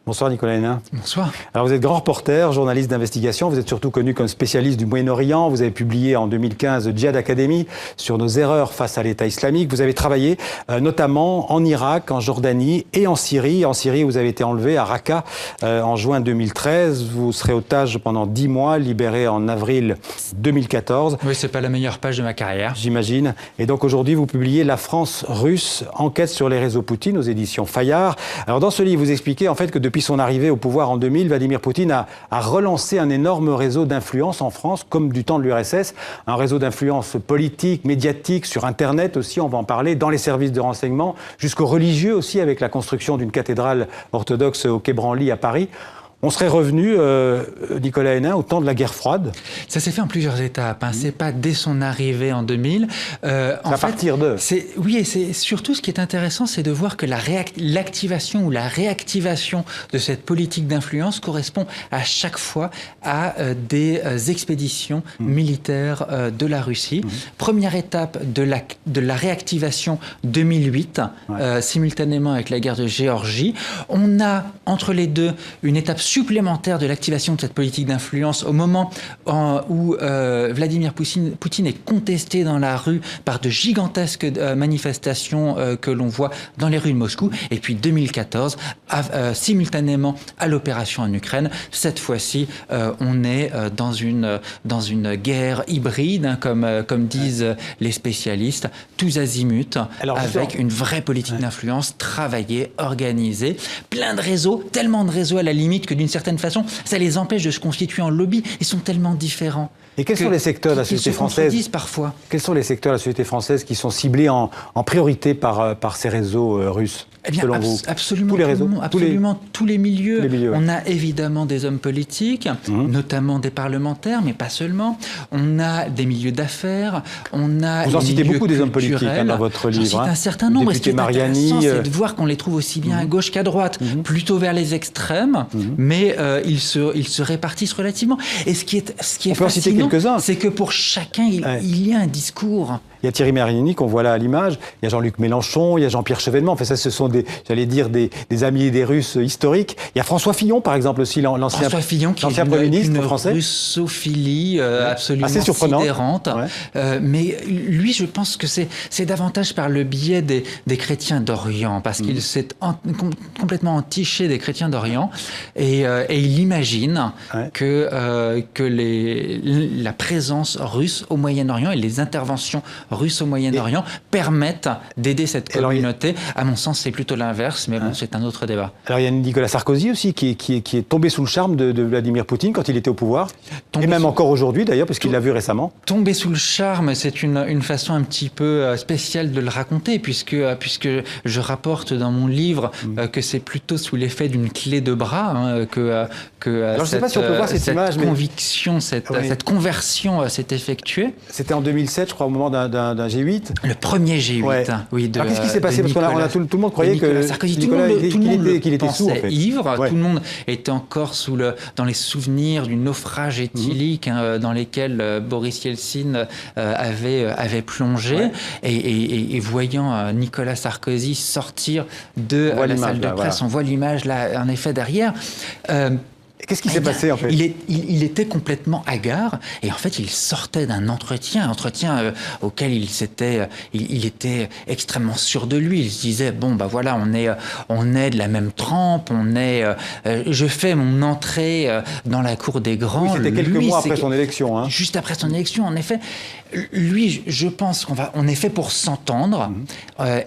Bonsoir Nicolas Hénin. Bonsoir. Alors vous êtes grand reporter, journaliste d'investigation, vous êtes surtout connu comme spécialiste du Moyen-Orient, vous avez publié en 2015 Djihad Academy sur nos erreurs face à l'État islamique, vous avez travaillé notamment en Irak, en Jordanie et en Syrie. En Syrie, vous avez été enlevé à Raqqa en juin 2013, vous serez otage pendant 10 mois, libéré en avril 2014. Oui, c'est pas la meilleure page de ma carrière. J'imagine. Et donc aujourd'hui, vous publiez La France russe, enquête sur les réseaux Poutine aux éditions Fayard. Alors dans ce livre, vous expliquez en fait que depuis son arrivée au pouvoir en 2000, Vladimir Poutine a relancé un énorme réseau d'influence en France, comme du temps de l'URSS, un réseau d'influence politique, médiatique, sur Internet aussi, on va en parler, dans les services de renseignement, jusqu'aux religieux aussi, avec la construction d'une cathédrale orthodoxe au Quai Branly à Paris. On serait revenu, Nicolas Hénin, au temps de la guerre froide. Ça s'est fait en plusieurs étapes. C'est pas dès son arrivée en 2000. À partir de. Oui, et c'est surtout ce qui est intéressant, c'est de voir que l'activation ou la réactivation de cette politique d'influence correspond à chaque fois à des expéditions militaires de la Russie. Première étape de la réactivation 2008, simultanément avec la guerre de Géorgie. On a entre les deux une étape supplémentaire de l'activation de cette politique d'influence au moment où Vladimir Poutine est contesté dans la rue par de gigantesques manifestations que l'on voit dans les rues de Moscou. Et puis 2014, simultanément à l'opération en Ukraine, cette fois-ci, on est dans une guerre hybride, comme disent les spécialistes, tous azimuts, avec une vraie politique d'influence travaillée, organisée, plein de réseaux, tellement de réseaux à la limite que d'une certaine façon, ça les empêche de se constituer en lobby. Ils sont tellement différents. Et quels sont les secteurs de la société française parfois. Quels sont les secteurs de la société française qui sont ciblés en priorité par ces réseaux russes? Eh bien, selon vous, absolument tous les réseaux, absolument tous les milieux. Ouais. On a évidemment des hommes politiques, notamment des parlementaires, mais pas seulement. On a des milieux d'affaires, on a vous en citez beaucoup des hommes politiques dans votre livre. J'en cite un certain nombre. Et ce qui est intéressant, c'est de voir qu'on les trouve aussi bien à gauche qu'à droite, plutôt vers les extrêmes, mais ils se répartissent relativement. Et ce qui est fascinant, c'est que pour chacun, il y a un discours. Il y a Thierry Mariani qu'on voit là à l'image, il y a Jean-Luc Mélenchon, il y a Jean-Pierre Chevènement, enfin ça ce sont des amis des Russes historiques. Il y a François Fillon par exemple aussi, l'ancien Premier ministre français. Une russophilie absolument assez sidérante. Mais lui, je pense que c'est davantage par le biais des chrétiens d'Orient, parce qu'il s'est complètement entiché des chrétiens d'Orient, et il imagine que la présence russe au Moyen-Orient et les interventions russes au Moyen-Orient permettent d'aider cette communauté. À mon sens, c'est plutôt l'inverse, mais bon, c'est un autre débat. Alors il y a Nicolas Sarkozy aussi qui est tombé sous le charme de Vladimir Poutine quand il était au pouvoir, et même encore aujourd'hui d'ailleurs, parce qu'il l'a vu récemment. Tomber sous le charme, c'est une façon un petit peu spéciale de le raconter, puisque je rapporte dans mon livre que c'est plutôt sous l'effet d'une clé de bras que alors, je sais pas si on peut voir cette image, conviction, cette conversion s'est effectuée. C'était en 2007, je crois, au moment d'un G8. Le premier G8, oui. Alors qu'est-ce qui s'est passé? Parce qu'on a tout le monde croyait que Sarkozy, Nicolas qu'il était sous, en fait. Ivre, tout le monde était encore dans les souvenirs du naufrage éthylique dans lesquels Boris Yeltsin avait plongé. Et voyant Nicolas Sarkozy sortir de la salle de presse, on voit l'image là, en effet, derrière. Qu'est-ce qui s'est passé en fait? Il était complètement hagard, et en fait il sortait d'un entretien auquel il était extrêmement sûr de lui. Il se disait bon bah voilà, on est de la même trempe, je fais mon entrée dans la cour des grands. Oui, c'était quelques mois après son élection. Juste après son élection, en effet. Lui, je pense qu'on est fait pour s'entendre,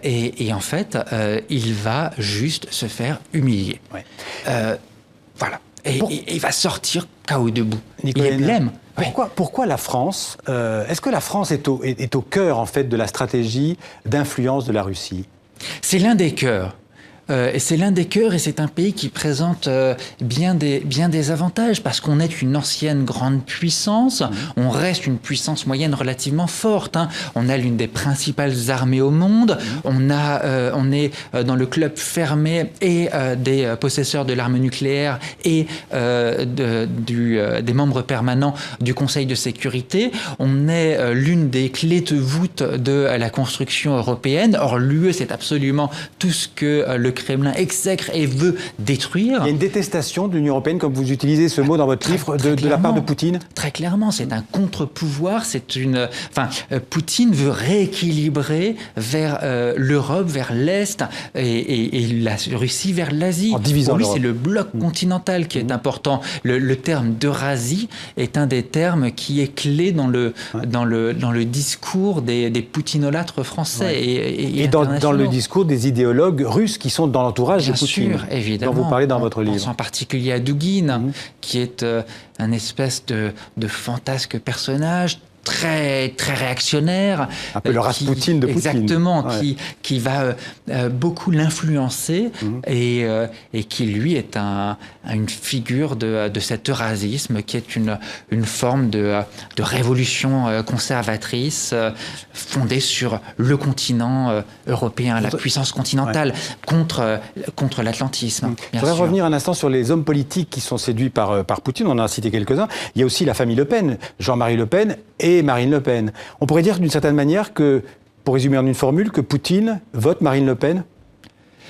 et en fait il va juste se faire humilier. Voilà. Et il va sortir KO debout. Il est blême. Pourquoi la France est-ce que la France est au cœur en fait de la stratégie d'influence de la Russie? C'est l'un des cœurs. Et c'est l'un des cœurs, et c'est un pays qui présente bien des avantages, parce qu'on est une ancienne grande puissance, on reste une puissance moyenne relativement forte, on a l'une des principales armées au monde, on est dans le club fermé et des possesseurs de l'arme nucléaire et des membres permanents du Conseil de sécurité, on est l'une des clés de voûte de la construction européenne. Or l'UE, c'est absolument tout ce que le Kremlin exècre et veut détruire. Il y a une détestation de l'Union européenne, comme vous utilisez ce mot dans votre livre, de la part de Poutine. Très clairement, c'est un contre-pouvoir. Poutine veut rééquilibrer vers l'Europe, vers l'Est et la Russie vers l'Asie. En divisant Pour lui, l'Europe. c'est le bloc continental qui est important. Le terme d'Eurasie est un des termes qui est clé dans le discours des poutinolâtres français et dans le discours des idéologues russes qui sont dans l'entourage de Poutine. Bien sûr, évidemment. Dont vous parlez dans votre livre. On pense en particulier à Douguine, qui est un espèce de fantasque personnage très réactionnaire. Un peu le Rasputin de Poutine. Exactement, qui va beaucoup l'influencer et qui, lui, est une figure de cet eurasisme qui est une forme de révolution conservatrice fondée sur le continent européen, la puissance continentale contre l'atlantisme. Je voudrais revenir un instant sur les hommes politiques qui sont séduits par Poutine. On en a cité quelques-uns. Il y a aussi la famille Le Pen, Jean-Marie Le Pen et Marine Le Pen. On pourrait dire d'une certaine manière que, pour résumer en une formule, que Poutine vote Marine Le Pen?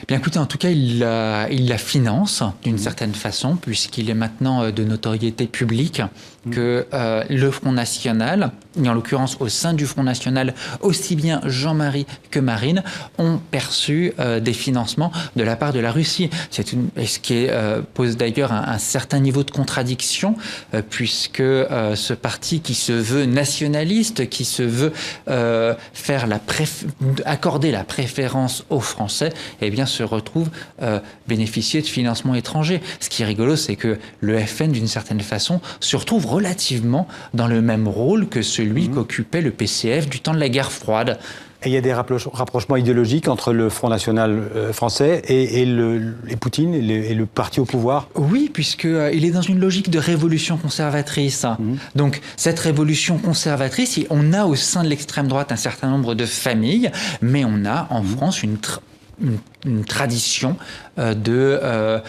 Bien écoutez, en tout cas, il la finance d'une certaine façon, puisqu'il est maintenant de notoriété publique que le Front National, et en l'occurrence au sein du Front National, aussi bien Jean-Marie que Marine, ont perçu des financements de la part de la Russie. Ce qui pose d'ailleurs un certain niveau de contradiction, puisque ce parti qui se veut nationaliste, qui se veut accorder la préférence aux Français, eh bien, se retrouve bénéficier de financements étrangers. Ce qui est rigolo, c'est que le FN, d'une certaine façon, se retrouve relativement dans le même rôle que celui qu'occupait le PCF du temps de la guerre froide. Et il y a des rapprochements idéologiques entre le Front National français et Poutine et le parti au pouvoir? Oui, puisqu'il est dans une logique de révolution conservatrice. Donc, cette révolution conservatrice, on a au sein de l'extrême droite un certain nombre de familles, mais on a en France une tradition de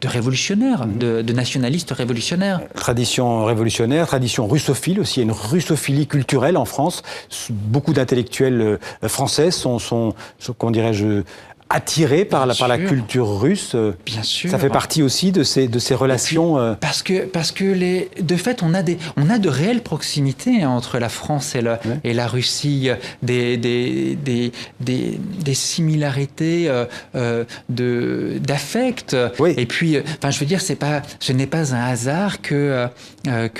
révolutionnaires, de nationalistes révolutionnaires. Tradition révolutionnaire, tradition russophile aussi. Il y a une russophilie culturelle en France. Beaucoup d'intellectuels français sont comment dirais-je, attirés par la culture russe. Bien sûr. Ça fait partie aussi de ces relations. Parce que de fait, on a de réelles proximités entre la France et la Russie, des similarités d'affect. Oui. Et puis, je veux dire, ce n'est pas un hasard que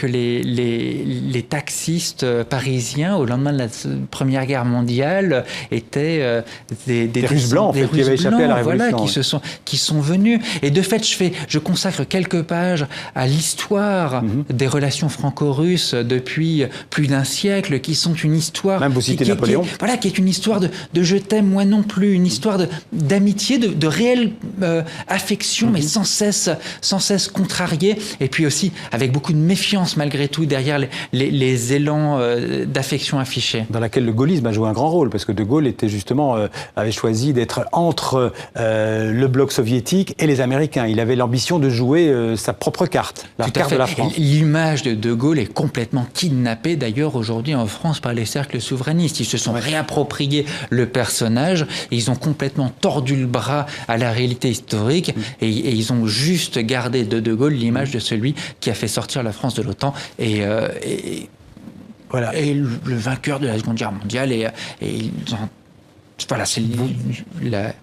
les taxistes parisiens au lendemain de la Première Guerre mondiale étaient des Russes blancs, en fait, qui avaient échappé à la Révolution. Voilà, qui sont venus. Et de fait, je consacre quelques pages à l'histoire des relations franco-russes depuis plus d'un siècle, qui sont une histoire... Même vous citez Napoléon. Qui est une histoire de je t'aime, moi non plus, une histoire d'amitié, de réelle affection, mais sans cesse contrariée, et puis aussi avec beaucoup de méfiance malgré tout derrière les élans d'affection affichés. Dans laquelle le gaullisme a joué un grand rôle, parce que De Gaulle avait choisi d'être entre le bloc soviétique et les Américains. Il avait l'ambition de jouer sa propre carte, la carte de la France. L'image de De Gaulle est complètement kidnappée d'ailleurs aujourd'hui en France par les cercles souverainistes. Ils se sont réappropriés le personnage et ils ont complètement tordu le bras à la réalité historique et ils ont juste gardé de Gaulle l'image de celui qui a fait sortir la France de l'OTAN et le vainqueur de la Seconde Guerre mondiale et ils ont... Voilà, c'est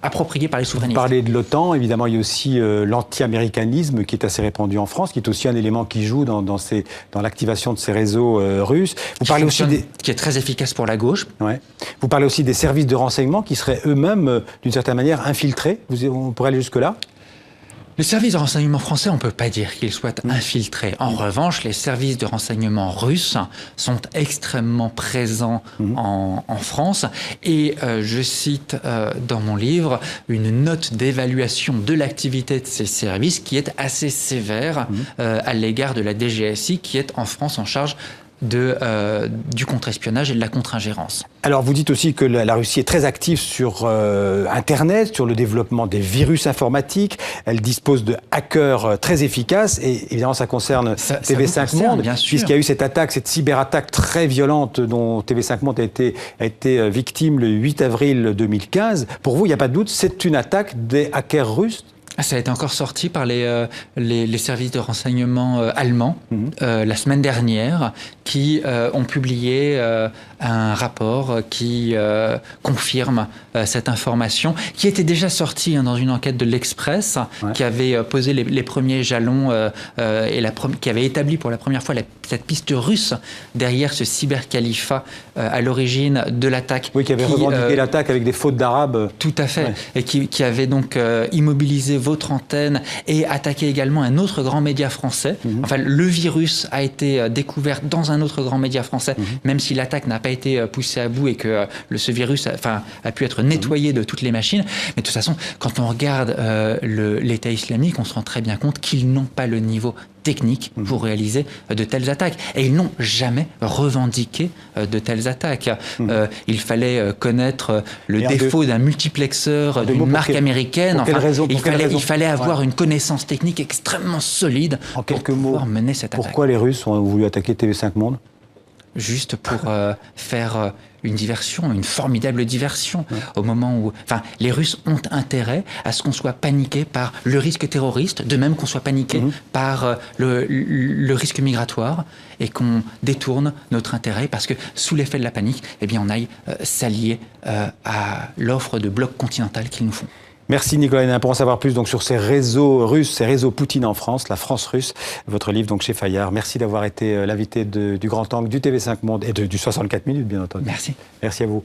approprié par les souverainistes. Vous parlez de l'OTAN, évidemment, il y a aussi l'anti-américanisme qui est assez répandu en France, qui est aussi un élément qui joue dans l'activation de ces réseaux russes. Vous parlez aussi qui est très efficace pour la gauche. Ouais. Vous parlez aussi des services de renseignement qui seraient eux-mêmes, d'une certaine manière, infiltrés. On pourrait aller jusque-là ? Les services de renseignement français, on ne peut pas dire qu'ils soient infiltrés. En revanche, les services de renseignement russes sont extrêmement présents en France. Et je cite dans mon livre une note d'évaluation de l'activité de ces services qui est assez sévère à l'égard de la DGSI, qui est en France en charge du contre-espionnage et de la contre-ingérence. Alors vous dites aussi que la Russie est très active sur Internet, sur le développement des virus informatiques. Elle dispose de hackers très efficaces et évidemment ça concerne TV5 Monde, puisqu'il y a eu cette attaque, cette cyberattaque très violente dont TV5 Monde a été victime le 8 avril 2015. Pour vous, il n'y a pas de doute, c'est une attaque des hackers russes? Ça a été encore sorti par les services de renseignement allemands la semaine dernière, qui ont publié un rapport qui confirme cette information, qui était déjà sortie dans une enquête de l'Express, qui avait posé les premiers jalons qui avait établi pour la première fois cette piste russe derrière ce cybercalifat à l'origine de l'attaque. Oui, qui avait revendiqué l'attaque avec des fautes d'arabes. Tout à fait, et qui avait donc immobilisé votre antenne et attaqué également un autre grand média français. Enfin, le virus a été découvert dans un autre grand média français, même si l'attaque n'a pas été poussée à bout et que ce virus a pu être nettoyé de toutes les machines. Mais de toute façon, quand on regarde l'État islamique, on se rend très bien compte qu'ils n'ont pas le niveau technique pour réaliser de telles attaques. Et ils n'ont jamais revendiqué de telles attaques. Il fallait connaître le défaut d'un multiplexeur d'une marque américaine. Il fallait avoir une connaissance technique extrêmement solide pour pouvoir mener cette attaque. Pourquoi les Russes ont voulu attaquer TV5 Monde? Juste pour faire une diversion, une formidable diversion, au moment où... Enfin, les Russes ont intérêt à ce qu'on soit paniqué par le risque terroriste, de même qu'on soit paniqué par le risque migratoire, et qu'on détourne notre intérêt, parce que sous l'effet de la panique, eh bien, on aille s'allier à l'offre de bloc continental qu'ils nous font. Merci Nicolas Hénin. Pour en savoir plus donc, sur ces réseaux russes, ces réseaux Poutine en France, la France russe, votre livre donc chez Fayard. Merci d'avoir été l'invité du Grand Angle, du TV5 Monde et du 64 minutes bien entendu. Merci. Merci à vous.